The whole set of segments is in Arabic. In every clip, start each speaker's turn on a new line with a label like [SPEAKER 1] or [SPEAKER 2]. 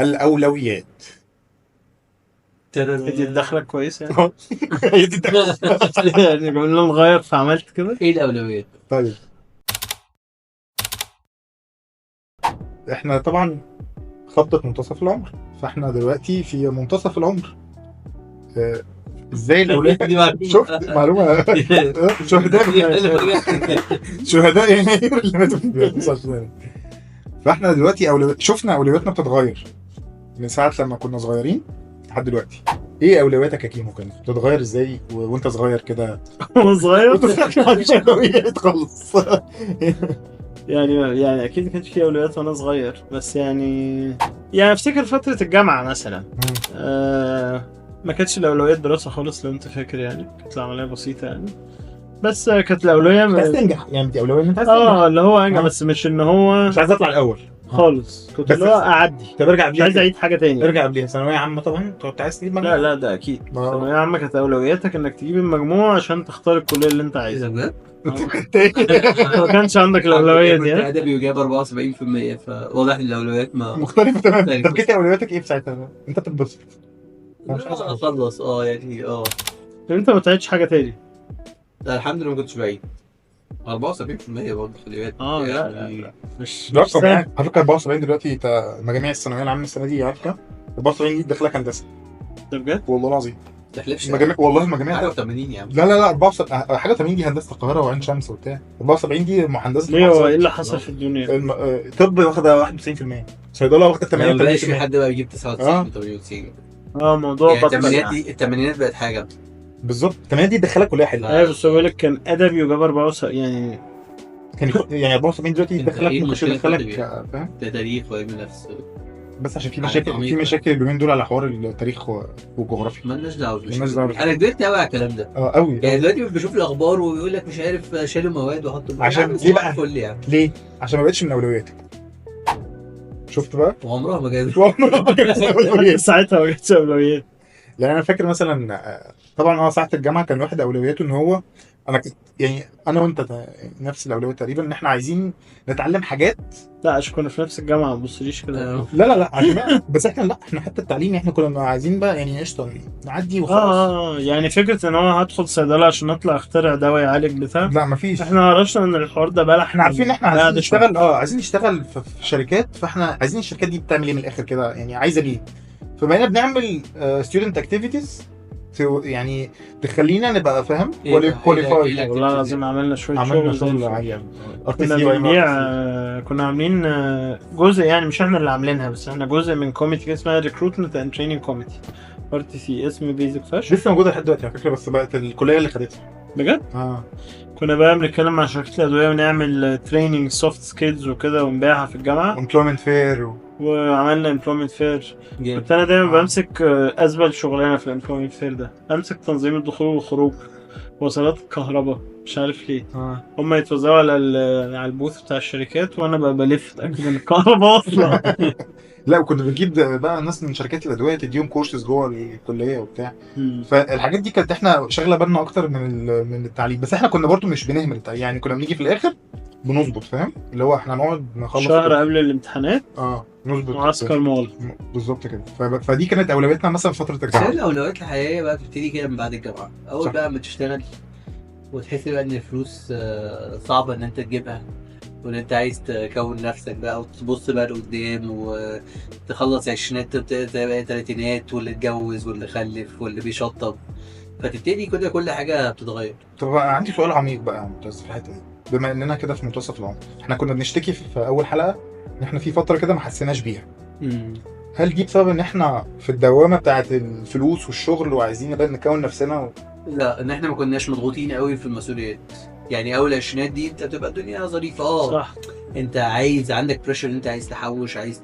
[SPEAKER 1] الاولويات.
[SPEAKER 2] دي الدخله كويسه يعني.
[SPEAKER 1] هي دي الدخلة.
[SPEAKER 2] يعني قلنا نغير فعملت كده.
[SPEAKER 3] ايه الاولويات؟
[SPEAKER 1] طيب احنا طبعا خطة منتصف العمر، فاحنا دلوقتي في منتصف العمر. ازاي الاولويات؟ شفت معلومة؟ شهداء يناير اللي ماتوا في 19 فاحنا دلوقتي شفنا اولوياتنا بتتغير من ساعة لما كنا صغيرين لحد دلوقتي. ايه اولوياتك يا كيمو؟ كانت بتتغير ازاي وانت صغير كده؟
[SPEAKER 2] وانا صغير
[SPEAKER 1] وانت صغير مفيش اولويات خالص.
[SPEAKER 2] يعني اكيد كانت في اولويات وانا صغير، بس يعني افتكر فتره الجامعه مثلا ما كانتش الاولويات دراسه خالص، لو انت فاكر يعني كانت العمليه بسيطه يعني، بس كانت الاولويه
[SPEAKER 1] عايز تنجح يعني، دي اولويه ان انت عايز تنجح.
[SPEAKER 2] اللي هو انجح، بس مش ان هو
[SPEAKER 1] مش عايز اطلع الاول
[SPEAKER 2] خالص، كنت
[SPEAKER 1] بس
[SPEAKER 2] اللي هو اعدي.
[SPEAKER 1] طب ارجع
[SPEAKER 2] مش عايز اعيد حاجه تاني.
[SPEAKER 1] ارجع قبليها ثانويه عامه طبعا كنت عايز تجيب مجموع.
[SPEAKER 2] لا ده اكيد ثانويه عامه كانت اولوياتك انك تجيب المجموع عشان تختار الكليه اللي انت عايزها.
[SPEAKER 3] بجد؟
[SPEAKER 2] ما كانش عندك الاولويه دي.
[SPEAKER 3] كنت ادبي وجايب 74%، فواضح ان الاولويات ما
[SPEAKER 1] مختلفه تماما. طب كنت اولوياتك ايه في ساعتها؟ انت بتتبسط؟
[SPEAKER 3] مش عايز اخلص يعني
[SPEAKER 2] انت ما تعيدش حاجه تاني.
[SPEAKER 3] لا الحمد لله ما كنتش بعيد. 74% برضه خلي بالك.
[SPEAKER 2] لا مش
[SPEAKER 1] رقم يعني. على فكره 74 دلوقتي مجاميع الثانويه العامه السنه دي عارف كام؟ 74 دي داخلك هندسه.
[SPEAKER 2] ده بجد؟
[SPEAKER 1] والله العظيم.
[SPEAKER 3] ما تحلفش.
[SPEAKER 1] والله المجاميع
[SPEAKER 3] حاجه 80 يا عم.
[SPEAKER 1] لا 74 حاجه 80 دي هندسه القاهره وعين شمس وبتاع. 74 دي هندسه.
[SPEAKER 2] ليه هو ايه اللي حصل في الدنيا؟
[SPEAKER 1] طب واخده 91%، صيدله واخده 88%.
[SPEAKER 3] ما بقاش في حد بقى بيجيب 99 98.
[SPEAKER 2] موضوع
[SPEAKER 3] يعني الثمانينات بقت حاجه
[SPEAKER 1] بالظبط. الثمانينات دي تدخلك كليه حلوه.
[SPEAKER 2] ايوه بس بقول لك كان ادبي وجاب 74 يعني
[SPEAKER 1] يعني 74 دلوقتي يدخلك
[SPEAKER 3] فاهم؟ ده تاريخ وعلم نفس.
[SPEAKER 1] بس عشان في مشاكل اليومين دول على حوار التاريخ والجغرافيا.
[SPEAKER 3] مالناش دعوه. انا كبرت قوي على الكلام ده.
[SPEAKER 1] قوي
[SPEAKER 3] يعني دلوقتي بشوف الاخبار ويقول لك مش عارف شالوا مواد وحطوا.
[SPEAKER 1] عشان ليه بقى؟ ليه؟ عشان ما بقتش من اولوياتك. شفت بقى؟
[SPEAKER 3] وعمرها ما جابت.
[SPEAKER 2] ساعتها ما جاتش اولويات.
[SPEAKER 1] لان انا فاكر مثلا طبعا ساعه الجامعه كان واحد اولوياته ان هو انا يعني انا وانت نفس الاولويه تقريبا، ان احنا عايزين نتعلم حاجات.
[SPEAKER 2] لا عشان كنا في نفس الجامعه ما تبصليش كده.
[SPEAKER 1] لا عشان بس احنا حتى التعليم احنا كنا عايزين بقى يعني قشطه نعدي وخلاص.
[SPEAKER 2] يعني فكره ان هو هدخل صيدله عشان اطلع اخترع دواء يعالج بتاع.
[SPEAKER 1] لا مفيش.
[SPEAKER 2] احنا عرفنا ان الحوار ده بلح.
[SPEAKER 1] احنا عارفين ان احنا عايزين نشتغل عايزين نشتغل في شركات، فاحنا عايزين الشركات دي بتعمل ايه من الاخر كده يعني، عايزه ايه. فبقينا بنعمل ستودنت اكتيفيتيز يعني تخلينا نبقى فاهم كواليفايد.
[SPEAKER 2] والله العظيم عملنا شويه
[SPEAKER 1] شغل عالي.
[SPEAKER 2] كنا عاملين جزء، يعني مش احنا اللي عاملينها، بس احنا جزء من كوميتي اسمها ريكروتمنت اند تريننج كوميتي RTC، اسم بيزك فاش.
[SPEAKER 1] لسه موجوده لحد دلوقتي على فكره، بس بقت الكليه اللي خدتها
[SPEAKER 2] بجد. كنا بقى بنتكلم مع شركات الادويه ونعمل تريننج سوفت سكيلز وكده ونبيعها في الجامعه.
[SPEAKER 1] امبلويمنت فير
[SPEAKER 2] وعملنا امبلويمنت فير. كنت انا دايما بمسك ازبل شغلانه في الامبلويمنت فير ده، امسك تنظيم الدخول والخروج، وصلات الكهرباء، مش عارف ليه. هم يتوزعوا على البوث بتاع الشركات وانا بقى بلف اتاكد ان الكهرباء واصله.
[SPEAKER 1] لا وكنا بنجيب بقى ناس من شركات الادويه تديهم كورسز جوه الكليه وبتاع. فالحاجات دي كانت احنا شغله بالنا اكتر من التعليم، بس احنا كنا برضو مش بنهمل يعني كنا بنيجي في الاخر بنظبط، فاهم اللي هو احنا نقعد نخلص
[SPEAKER 2] شهر قبل الامتحانات
[SPEAKER 1] نظبط
[SPEAKER 2] معسكر مول
[SPEAKER 1] بالظبط كده. فدي كانت اولوياتنا مثلا فتره الجامعه.
[SPEAKER 3] بس الاولويات الحقيقيه بقى بتبتدي كده من بعد الجامعه. اول بقى ما تشتغل وتحس بقى ان الفلوس صعبه ان انت تجيبها، وان انت عايز تكون نفسك بقى وتبص بقى لقدام وتخلص عشرينات تبقى بقى تلاتينات، واللي اتجوز واللي خلف واللي بيشطب، فتبتدي كل حاجه بتتغير.
[SPEAKER 1] طب عندي سؤال عميق بقى ممتاز في الحته دي. بما اننا كده في منتصف العمر، احنا كنا بنشتكي في اول حلقه ان احنا في فتره كده ما حسيناش بيها. هل دي بسبب ان احنا في الدوامه بتاعه الفلوس والشغل وعايزين نبقى نكون نفسنا
[SPEAKER 3] لا ان احنا ما كناش مضغوطين قوي في المسؤوليات. يعني اول العشرينات دي انت بتبقى الدنيا ظريفه.
[SPEAKER 2] صح.
[SPEAKER 3] انت عندك بريشر، انت عايز تحوش، عايز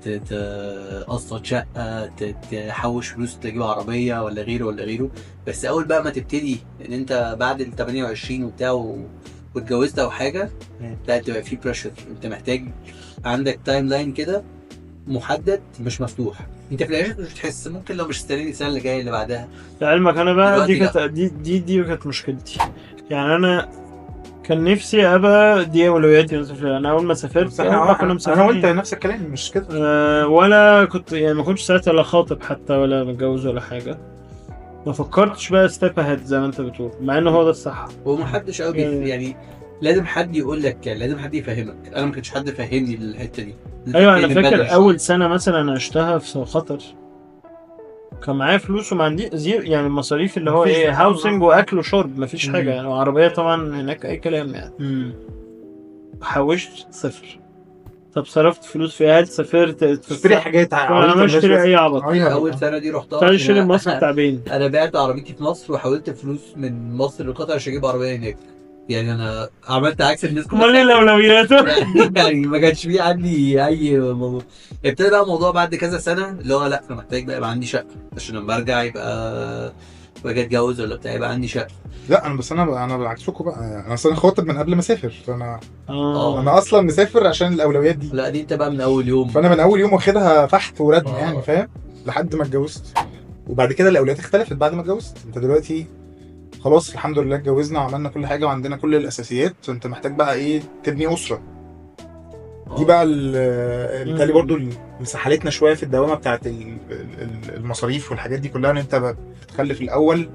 [SPEAKER 3] تقسط شقه، تحوش فلوس تجيب عربيه ولا غيره. بس اول بقى ما تبتدي ان انت بعد ال 28 وبتاع واتجوزت او حاجه، لا تبقى في بريشر. انت محتاج عندك تايم لاين كده محدد مش مفتوح. انت في الاخر مش بتحس، ممكن لو مش السنه اللي جايه اللي بعدها.
[SPEAKER 2] لعلمك انا بقى دي كانت مشكلتي. يعني انا كان نفسي ابقى دي اولوياتي مثلا. انا اول ما سافرت كنا
[SPEAKER 1] انا
[SPEAKER 2] مسافرين
[SPEAKER 1] وانت نفس الكلام مش كده؟
[SPEAKER 2] ولا كنت يعني ما كنتش ساعتها لا خاطب حتى ولا متجوز ولا حاجه. ما فكرتش بقى ستيب اهيد زي ما انت بتقول، مع انه هو ده الصح.
[SPEAKER 3] ومحدش قوي يعني لازم حد يقول لك، يعني لازم حد يفهمك. انا ما كانش حد فاهمني الحته دي.
[SPEAKER 2] ايوه انا
[SPEAKER 3] من بدري
[SPEAKER 2] فاكر
[SPEAKER 3] شوية.
[SPEAKER 2] اول سنه مثلا عشتها في قطر كان معايا فلوس وما عندي زيرو، يعني المصاريف اللي هو
[SPEAKER 1] مفيش
[SPEAKER 2] ايه
[SPEAKER 1] طبعاً.
[SPEAKER 2] هاوسنج واكل وشرب، مفيش
[SPEAKER 1] مم.
[SPEAKER 2] حاجه يعني. وعربيه طبعا هناك اي كلام يعني. حوشت صفر. طب صرفت فلوس في هل سافرت
[SPEAKER 1] تشتري حاجات
[SPEAKER 2] انا
[SPEAKER 1] عبيطه
[SPEAKER 2] ما اشتري اي عبط.
[SPEAKER 3] اول سنه دي رحتها
[SPEAKER 2] تعالى اشتري
[SPEAKER 3] عشان
[SPEAKER 2] ماسك تعبين.
[SPEAKER 3] انا بعت عربيتي في مصر وحولت فلوس من مصر لقطر عشان اجيب عربيه هناك. يعني انا عملت عكس الناس كلها.
[SPEAKER 2] امال ايه الاولويات؟
[SPEAKER 3] يعني ما كانش في عندي اي موضوع. ابتدى بقى الموضوع بعد كذا سنه اللي هو لا انا محتاج بقى يبقى عندي شقه عشان لما ارجع يبقى باجي اتجوز ولا بتاع يبقى عندي شقه.
[SPEAKER 1] لا انا بس انا بعكسكم بقى. انا اصلا خاطب من قبل ما اسافر، فانا
[SPEAKER 3] آه.
[SPEAKER 1] انا اصلا مسافر عشان الاولويات دي.
[SPEAKER 3] لا دي انت بقى من اول يوم.
[SPEAKER 1] فانا من اول يوم واخدها فحت وردم
[SPEAKER 3] آه.
[SPEAKER 1] يعني فاهم، لحد ما اتجوزت. وبعد كده الاولويات اختلفت بعد ما اتجوزت. انت دلوقتي خلاص الحمد لله اتجوزنا وعملنا كل حاجه وعندنا كل الاساسيات، فانت محتاج بقى ايه تبني اسره. دي بقى بالتالي برضو اللي مسحلتنا شويه في الدوامه بتاعت المصاريف والحاجات دي كلها، ان انت بتخلف الاول.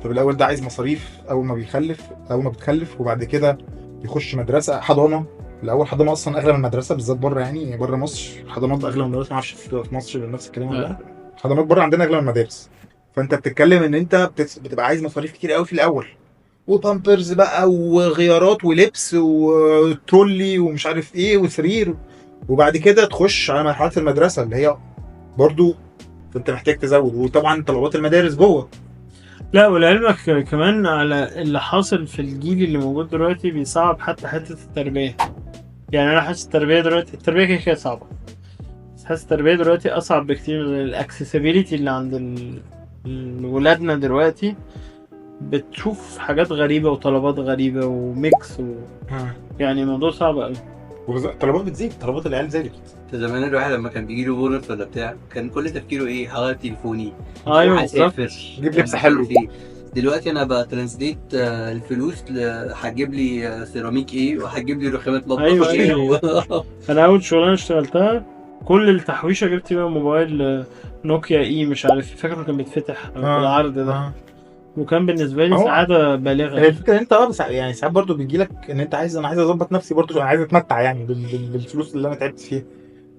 [SPEAKER 1] طب الاول ده عايز مصاريف اول ما بتخلف، وبعد كده بيخش مدرسه حضانه. الاول حضانه اصلا اغلى من المدرسه، بالذات بره يعني بره مصر الحضانات اغلى من المدرسه. ما اعرفش في مصر نفس الكلام ولا لا. الحضانات بره عندنا اغلى من المدارس. فانت بتتكلم ان انت بتبقى عايز مصاريف كتير قوي في الاول، وبامبرز بقى وغيارات ولبس وترولي ومش عارف ايه وسرير. وبعد كده تخش على مرحله المدرسه اللي هي برضو فانت محتاج تزود، وطبعا طلبات المدارس جوه.
[SPEAKER 2] لا ولعلمك كمان على اللي حاصل في الجيل اللي موجود دلوقتي بيصعب حتى حته التربيه. يعني انا حاسس التربيه دلوقتي، التربيه كده صعبه، بس حاسس التربيه دلوقتي اصعب بكتير من الاكسسبيليتي اللي عند ولادنا دلوقتي. بتشوف حاجات غريبه وطلبات غريبه وميكس يعني الموضوع صعب قوي.
[SPEAKER 1] طلبات بتزيد، طلبات العيال زادت.
[SPEAKER 3] زمان الواحد لما كان بيجي له بونص ولا بتاع كان كل تفكيره ايه؟ هغير تليفوني،
[SPEAKER 2] ايوه
[SPEAKER 3] هسافر،
[SPEAKER 1] جيب لبس حلو.
[SPEAKER 3] دلوقتي انا بترانسليت الفلوس هتجيب لي سيراميك ايه وهتجيب لي رخامات مطبخ
[SPEAKER 2] أيوة
[SPEAKER 3] ايه
[SPEAKER 2] انا اول شغلانه اشتغلتها كل التحويشه جبت بقى موبايل نوكيا اي مش عارف، فاكره كان بيتفتح بالعرض ده. وكان بالنسبه لي سعاده بالغه.
[SPEAKER 1] هي الفكره ان انت يعني ساعات برضو بيجي لك ان انت عايز، انا عايز اظبط نفسي برضو، انا عايز اتمتع يعني بالفلوس اللي انا تعبت فيها.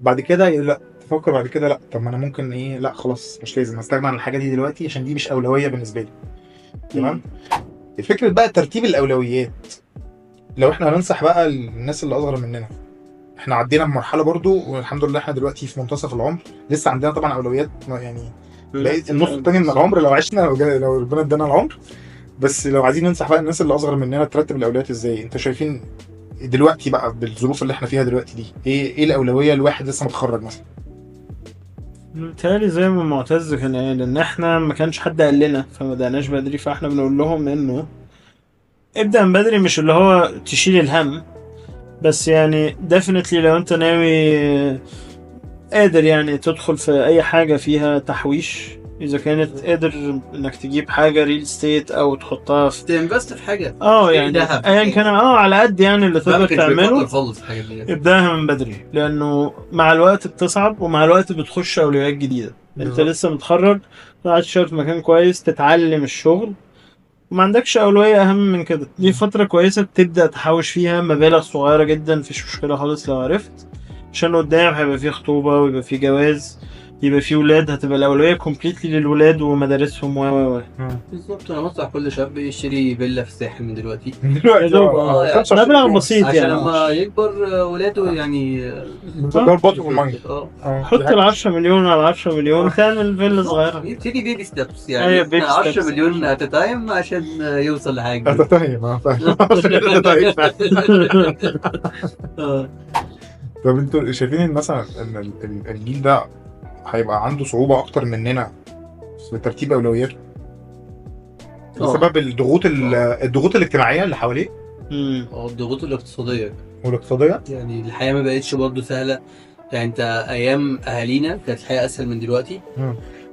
[SPEAKER 1] بعد كده لا تفكر بعد كده لا طب ما انا ممكن ايه، لا خلاص مش لازم استغنى عن الحاجه دي دلوقتي عشان دي مش اولويه بالنسبه لي. تمام. الفكره بقى ترتيب الاولويات. لو احنا هننصح بقى الناس اللي اصغر مننا، احنا عدينا بمرحله برضو والحمد لله احنا دلوقتي في منتصف العمر. لسه عندنا طبعا اولويات يعني بقيت النص التاني من العمر لو عشنا، لو ربنا ادانا العمر. بس لو عايزين ننصح بقى الناس اللي اصغر مننا ترتب الاولويات ازاي، انتوا شايفين دلوقتي بقى بالظروف اللي احنا فيها دلوقتي دي ايه الاولويه لواحد لسه متخرج مثلا؟
[SPEAKER 2] بالتالي زي ما معتز كان قال ان احنا ما كانش حد قال لنا فما بدأناش بدري، فاحنا بنقول لهم انه ابدأ من بدري، مش اللي هو تشيل الهم بس يعني definitely لو انت ناوي قادر يعني تدخل في اي حاجة فيها تحويش، اذا كانت قادر انك تجيب حاجة ريل ستيت او تحطها في
[SPEAKER 3] تنفست في حاجه
[SPEAKER 2] يعني ايا كان على قد يعني اللي تقدر تعمله
[SPEAKER 3] خالص الحاجات دي.
[SPEAKER 2] ابداها من بدري لانه مع الوقت بتصعب ومع الوقت بتخش اولويات جديدة. انت لسه متخرج قاعد تشتغل في مكان كويس تتعلم الشغل وما عندكش اولويه اهم من كده. دي فتره كويسه تبدا تحوش فيها مبالغ صغيره جدا، مفيش مشكله خالص لو عرفت، عشان قدام هيبقى فيه خطوبه ويبقى فيه جواز يبقى فيه ولاد، هتبقى الاولويه كومبليتلي للولاد ومدارسهم و
[SPEAKER 3] بالظبط. انا بنصح كل شاب يشتري فيلا في الساحل من دلوقتي.
[SPEAKER 2] مبلغ بسيط
[SPEAKER 3] عشان
[SPEAKER 2] يعني
[SPEAKER 3] لما يكبر ولاده يعني
[SPEAKER 1] يربطوا في الميه.
[SPEAKER 2] حط ال 10 مليون على 10 مليون تعمل فيلا صغيره.
[SPEAKER 3] يبتدي بيبي ستيبس يعني 10 مليون ات تايم عشان يوصل لحاجه.
[SPEAKER 1] فاهم. طب انتوا شايفين مثلا ان الجيل ده هيبقى عنده صعوبه اكتر مننا في ترتيب اولوياته بسبب الضغوط الاجتماعيه اللي حواليه؟
[SPEAKER 3] الضغوط الاقتصاديه يعني الحياه ما بقتش برضه سهله. يعني انت ايام اهالينا كانت الحياه اسهل من دلوقتي.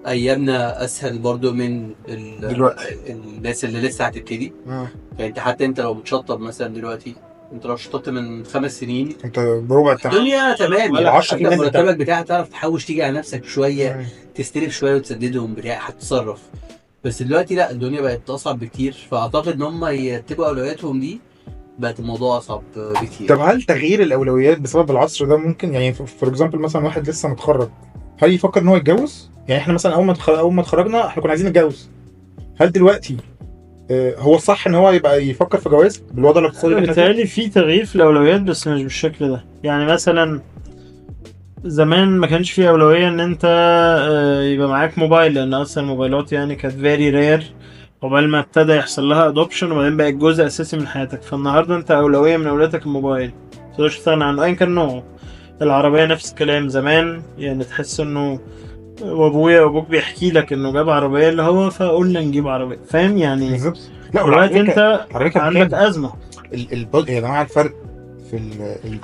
[SPEAKER 3] ايامنا اسهل برضو من
[SPEAKER 1] دلوقتي.
[SPEAKER 3] الناس اللي لسه هتبتدي. يعني انت حتى انت لو بتشطب مثلا دلوقتي، انت لو شطبت من 5 سنين
[SPEAKER 1] انت بربع الثمن.
[SPEAKER 3] الدنيا تمام،
[SPEAKER 1] ولا
[SPEAKER 3] يعني
[SPEAKER 1] 10%
[SPEAKER 3] انت مرتبك بتاعك تعرف تحوش، تيجي على نفسك شويه، تستلف شويه وتسددهم بتاع، هتتصرف. بس دلوقتي لا، الدنيا بقت اصعب بكتير، فاعتقد ان هم يرتبوا اولوياتهم دي بقت الموضوع اصعب بكتير.
[SPEAKER 1] طب هل تغيير الاولويات بسبب العصر ده ممكن، يعني فور اكزامبل مثلا واحد لسه متخرج هل يفكر ان هو يتجوز؟ يعني احنا مثلا اول ما اتخرجنا احنا كنا عايزين نتجوز. هل دلوقتي هو الصح ان هو يبقى يفكر في جواز بالوضع الاقتصادي اللي احنا فيه؟
[SPEAKER 2] بالتالي في تغيير في الاولويات بس مش بالشكل ده. يعني مثلا زمان ما كانش فيه اولويه ان انت يبقى معاك موبايل، لان اصلا الموبايلات يعني كانت فيري رير قبل ما ابتدى يحصل لها ادوبشن، وبعدين بقت جزء اساسي من حياتك. فالنهارده انت اولويه من اولوياتك الموبايل، ما تقدرش تستغنى عنه ايا كان نوعه. العربيه نفس الكلام. زمان يعني تحس انه وابويا وابوك بيحكي لك انه جاب عربيه اللي هو فقلنا نجيب عربيه، فاهم يعني.
[SPEAKER 1] بالظبط. لا
[SPEAKER 2] دلوقتي انت
[SPEAKER 1] عربية
[SPEAKER 2] عندك ازمه.
[SPEAKER 1] يا جماعه الفرق في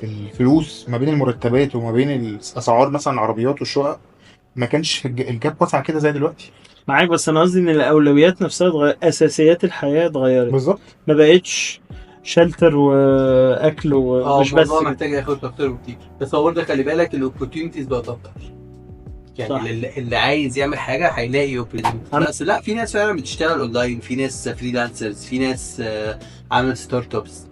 [SPEAKER 1] الفلوس ما بين المرتبات وما بين الاسعار مثلا العربيات والشقق ما كانش الجاب واسع كده زي دلوقتي.
[SPEAKER 2] معاك، بس انا قصدي ان الاولويات نفسها اساسيات الحياه اتغيرت.
[SPEAKER 1] بالظبط.
[SPEAKER 2] ما بقتش شلتر واكل ومش بس
[SPEAKER 3] الموضوع محتاج ياخد اكتر بكتير. بس هو برضه خلي بالك الاوبورتيونيتيز بقت اكتر، يعني
[SPEAKER 2] صح.
[SPEAKER 3] اللي عايز يعمل حاجه هيلاقي اوبورتيونيتيز. بس لا، في ناس فعلا بتشتغل اونلاين، في ناس فريلانسرز، في ناس عملت ستارت ابس.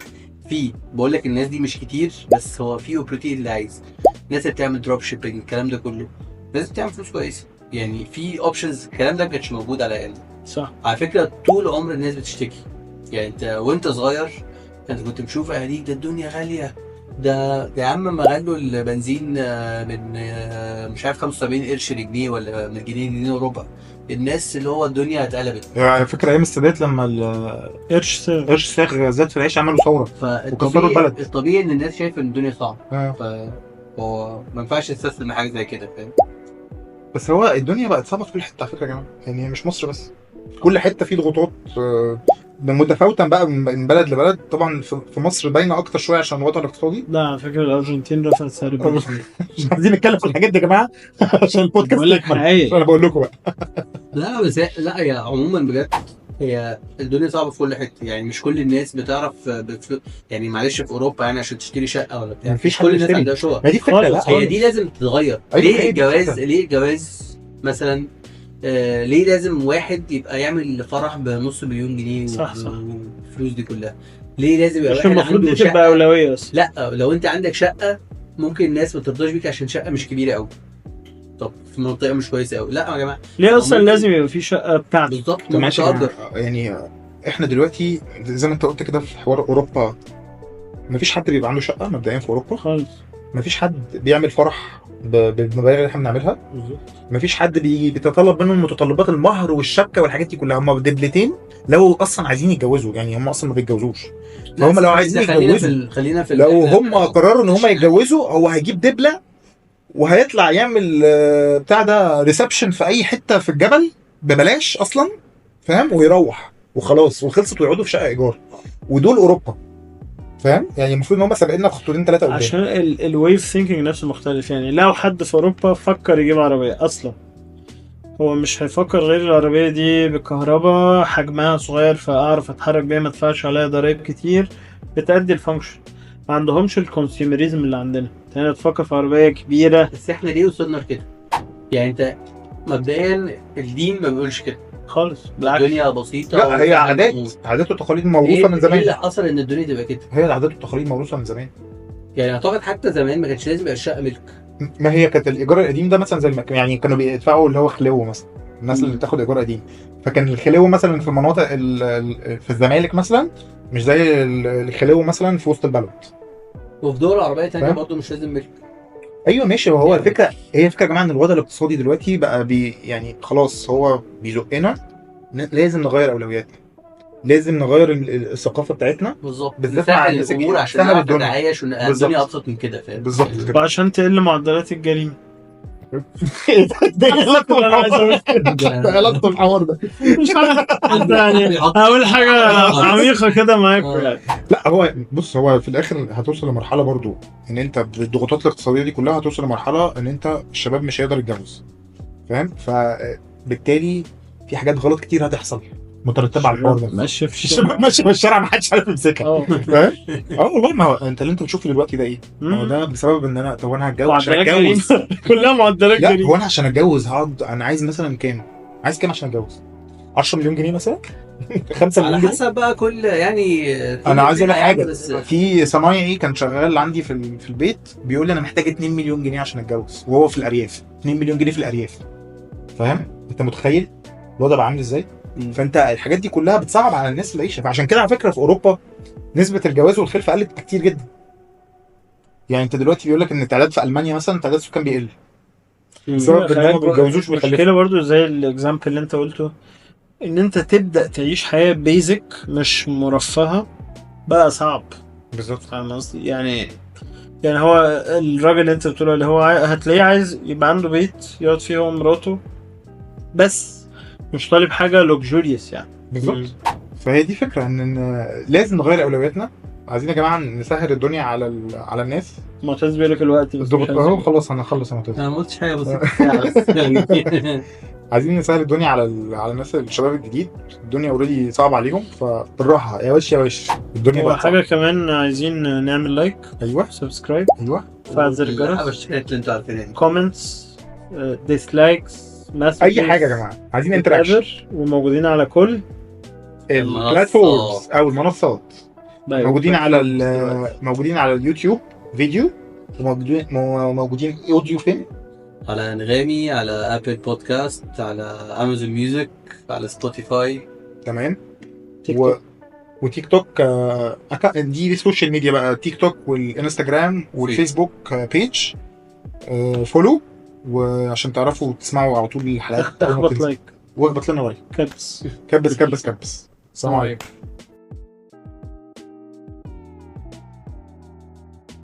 [SPEAKER 3] بقول لك الناس دي مش كتير، بس هو في اوبورتيونيتي اللي عايز. ناس اللي بتعمل دروب شيبنج، الكلام ده كله، ناس بتعمل فلوس كويسه. يعني في اوبشنز، الكلام ده ما كانش موجود على ايامنا.
[SPEAKER 2] صح.
[SPEAKER 3] على فكره طول عمر الناس بتشتكي، يعني انت وانت صغير انت كنت بتشوف اهاليك ده الدنيا غاليه، ده يا عم ما غلوا البنزين من مش عارف 75 قرش لجنيه، ولا من جنيه وربع. الناس اللي هو الدنيا اتقلبت.
[SPEAKER 1] يعني على فكره ايام السادات لما
[SPEAKER 2] قرش ساغ
[SPEAKER 1] القرش ساغ زاد في العيش عملوا ثوره وكسروا البلد.
[SPEAKER 3] الطبيعي ان الناس شايفه ان الدنيا صعبه،
[SPEAKER 1] آه.
[SPEAKER 3] فهو ما ينفعش تستسلم لحاجه زي كده، فاهم.
[SPEAKER 1] بس هو الدنيا بقت صعبه في كل حته على فكره يا جماعه، يعني مش مصر بس، كل حته فيه ضغوطات متفاوته بقى من بلد لبلد. طبعا في مصر باينه اكتر شويه عشان الوضع الاقتصادي.
[SPEAKER 2] لا على فكره الارجنتين رفعت سعر البنزين.
[SPEAKER 1] مش عايزين نتكلم في الحاجات دي يا جماعه عشان البودكاست
[SPEAKER 2] بقول لك
[SPEAKER 1] يكمل.
[SPEAKER 2] حقيقي.
[SPEAKER 1] انا بقول لكم بقى.
[SPEAKER 3] لا بس لا، هي عموما بجد هي الدنيا صعبه في كل حته. يعني مش كل الناس بتعرف يعني معلش في اوروبا يعني عشان تشتري شقه ولا بتاع،
[SPEAKER 1] مفيش
[SPEAKER 3] مش كل
[SPEAKER 1] حد
[SPEAKER 3] الناس
[SPEAKER 1] يشتري.
[SPEAKER 3] عندها شقق.
[SPEAKER 1] ما دي فكره. لا
[SPEAKER 3] هي دي لازم تتغير.
[SPEAKER 1] أيوة،
[SPEAKER 3] ليه
[SPEAKER 1] هي دي
[SPEAKER 3] الجواز
[SPEAKER 1] الفكرة.
[SPEAKER 3] ليه الجواز مثلا ليه لازم واحد يبقى يعمل فرح بنص مليون جنيه
[SPEAKER 2] صح.
[SPEAKER 3] والفلوس دي كلها؟ ليه لازم يبقى
[SPEAKER 2] مش
[SPEAKER 3] واحد
[SPEAKER 2] المفروض
[SPEAKER 3] عنده
[SPEAKER 2] دي تبقى
[SPEAKER 3] شقه؟
[SPEAKER 2] اولويه اصلا.
[SPEAKER 3] لا، لو انت عندك شقه ممكن الناس ما ترضاش بيك عشان شقه مش كبيره قوي، طب في منطقه مش كويسه قوي. لا يا جماعه،
[SPEAKER 2] ليه اصلا
[SPEAKER 3] ممكن-
[SPEAKER 2] لازم يبقى في شقه بتاعتي؟
[SPEAKER 3] بالظبط
[SPEAKER 1] طب ماشي يا
[SPEAKER 3] متقدر.
[SPEAKER 1] جماعة، يعني احنا دلوقتي زي ما انت قلت كده في حوار اوروبا، مفيش حد بيبقى عنده شقه مبدئيا في اوروبا.
[SPEAKER 2] خالص.
[SPEAKER 1] مفيش حد بيعمل فرح بالمبالغ اللي احنا بنعملها. مفيش حد بيتطلب منهم متطلبات المهر والشبكه والحاجات دي كلها. هم دبلتين لو اصلا عايزين يتجوزوا، يعني هم اصلا ما بيتجوزوش. فهم لو عايزين يتجوزوا،
[SPEAKER 3] خلينا في
[SPEAKER 1] لو هم قرروا ان هم يتجوزوا، هو هيجيب دبله وهيطلع يعمل بتاع ده ريسبشن في اي حته في الجبل ببلاش اصلا، فاهم، ويروح وخلاص وخلصت، ويقعدوا في شقه ايجار. ودول اوروبا، فاهم، يعني المفروض ان هم سابقنا بخطوتين ثلاثه قدام.
[SPEAKER 2] عشان الويف ثينكينج نفسه مختلف. يعني لو حد في اوروبا فكر يجيب عربيه اصلا، هو مش هيفكر غير العربيه دي بالكهرباء، حجمها صغير فاعرف اتحرك بيها، ما ادفعش عليها ضرايب كتير، بتأدي الفانكشن. ما عندهمش الكونسيومريزم اللي عندنا. هنا تفكر في عربيه كبيره.
[SPEAKER 3] بس احنا ليه وصلنا لكده؟ يعني انت مبدئيا الدين ما بيقولش كده
[SPEAKER 2] خالص، بالعكس.
[SPEAKER 3] الدنيا بسيطه.
[SPEAKER 1] لا، هي عادات وتقاليد موروثه من
[SPEAKER 3] ايه
[SPEAKER 1] زمان.
[SPEAKER 3] اللي حصل ان الدنيا تبقى كده؟
[SPEAKER 1] هي العادات والتقاليد موروثه من زمان.
[SPEAKER 3] يعني اعتقد حتى زمان ما كانش لازم يبقى الشقه ملك.
[SPEAKER 1] ما هي كانت الايجار القديم ده مثلا زي يعني كانوا بيدفعوا اللي هو خلو مثلا، الناس اللي بتاخد ايجار قديم. فكان الخلو مثلا في المناطق في الزمالك مثلا مش زي الخلو مثلا في وسط البلد.
[SPEAKER 3] وفي دول عربيه ثانيه
[SPEAKER 1] فاهم؟
[SPEAKER 3] برضه مش لازم ملك.
[SPEAKER 1] ايوه ماشي. وهو
[SPEAKER 3] يعني
[SPEAKER 1] الفكره، هي الفكره يا جماعه ان الوضع الاقتصادي دلوقتي بقى يعني خلاص هو بيزقنا، لازم نغير اولوياتنا، لازم نغير الثقافه بتاعتنا.
[SPEAKER 3] بالظبط،
[SPEAKER 1] بالذات مع
[SPEAKER 3] نسهل
[SPEAKER 1] الناس
[SPEAKER 3] الامور عشان
[SPEAKER 1] نسهل
[SPEAKER 3] نعرف
[SPEAKER 1] الدنيا.
[SPEAKER 3] نتعايش
[SPEAKER 1] بالظبط.
[SPEAKER 3] الدنيا ابسط من كده، فاهم.
[SPEAKER 1] بالظبط كده.
[SPEAKER 2] وعشان تقل معدلات الجريمه.
[SPEAKER 1] ده غلطت الحوار ده.
[SPEAKER 2] مش عارف يعني هقول حاجه عميقه كده معاكم يعني.
[SPEAKER 1] لا هو بص، هو في الاخر هتوصل لمرحله برضو ان انت بالضغوطات الاقتصاديه دي كلها هتوصل لمرحله ان انت الشباب مش هيقدر يتجوز، فاهم. بالتالي في حاجات غلط كتير هتحصل مترتبه على الحوار ده.
[SPEAKER 2] ماشي في
[SPEAKER 1] الشباب ماشي في الشارع ما حدش عارف يمسكها. فاهم؟ والله ما هو انت اللي انت بتشوفه دلوقتي ده ايه؟ هو ده بسبب ان انا طب انا هتجوز عشان اتجوز
[SPEAKER 2] كلها معدلات
[SPEAKER 1] لا
[SPEAKER 2] جريمة.
[SPEAKER 1] هو انا عشان اتجوز هقعد انا عايز مثلا كام؟ عايز كام عشان اتجوز؟ 10 مليون جنيه مثلا؟ 5
[SPEAKER 3] على
[SPEAKER 1] مليون جنيه؟
[SPEAKER 3] حسب بقى كل يعني
[SPEAKER 1] انا عايز اقول لك
[SPEAKER 3] يعني
[SPEAKER 1] حاجه
[SPEAKER 3] بس
[SPEAKER 1] في صنايعي كان شغال عندي في البيت بيقول لي انا محتاج 2 مليون جنيه عشان اتجوز وهو في الارياف 2 مليون جنيه في الارياف. فاهم؟ انت متخيل الوضع بقى عامل ازاي؟ فانت الحاجات دي كلها بتصعب على الناس العيشه. فعشان كده على فكره في اوروبا نسبه الجواز والخلفه قلت كتير جدا. يعني انت دلوقتي بيقول لك ان التعداد في المانيا مثلا تعداد السكان بيقل بسبب ان هم ما بيتجوزوش وبيخلفوا.
[SPEAKER 2] المشكلة برضو زي الاكزامبل اللي انت قلته، ان انت تبدأ تعيش حياة بيزك مش مرفهة بقى صعب.
[SPEAKER 1] بالظبط.
[SPEAKER 2] فاهم قصدي؟ يعني هو الراجل اللي انت بتقوله اللي هو هتلاقيه عايز يبقى عنده بيت يقعد فيه هو ومراته، بس مش طالب حاجة لوكجوريوس يعني.
[SPEAKER 1] بالظبط. فهي دي فكره ان لازم نغير اولوياتنا. عايزين يا جماعه نسهل الدنيا على الناس.
[SPEAKER 2] معتز بيقول لك الوقت بس
[SPEAKER 1] الضغط اهو خلاص هنخلص انا
[SPEAKER 3] انا ما قلتش حاجه بسيطه بس
[SPEAKER 1] عايزين نسهل الدنيا على الناس الشباب الجديد. الدنيا اوريدي صعبه عليهم فبالراحه يا وش يا وش الدنيا بقت
[SPEAKER 2] حاجة كمان عايزين نعمل لايك،
[SPEAKER 1] ايوه
[SPEAKER 2] سبسكرايب،
[SPEAKER 1] ايوه
[SPEAKER 2] فعل زر الجرس،
[SPEAKER 3] الحبشتكنات اللي انتوا عارفينها
[SPEAKER 2] كومنتس، ديسلايكس،
[SPEAKER 1] اي حاجه يا جماعه عايزين انتراكشن.
[SPEAKER 2] وموجودين على كل
[SPEAKER 1] البلاتفورمز او المنصات. موجودين
[SPEAKER 2] دلوقتي.
[SPEAKER 1] موجودين على اليوتيوب فيديو وموجودين اوديو فين؟
[SPEAKER 3] على انغامي، على ابل بودكاست، على امازون ميوزك، على سبوتيفاي.
[SPEAKER 1] تمام.
[SPEAKER 2] تيك توك.
[SPEAKER 1] وتيك توك دي السوشيال ميديا بقى تيك توك والانستجرام والفيسبوك بيج فولو وعشان تعرفوا تسمعوا على طول الحلقات.
[SPEAKER 2] اخبط لايك
[SPEAKER 1] واخبط لنا لايك.
[SPEAKER 2] كبس
[SPEAKER 1] كبس. السلام عليكم.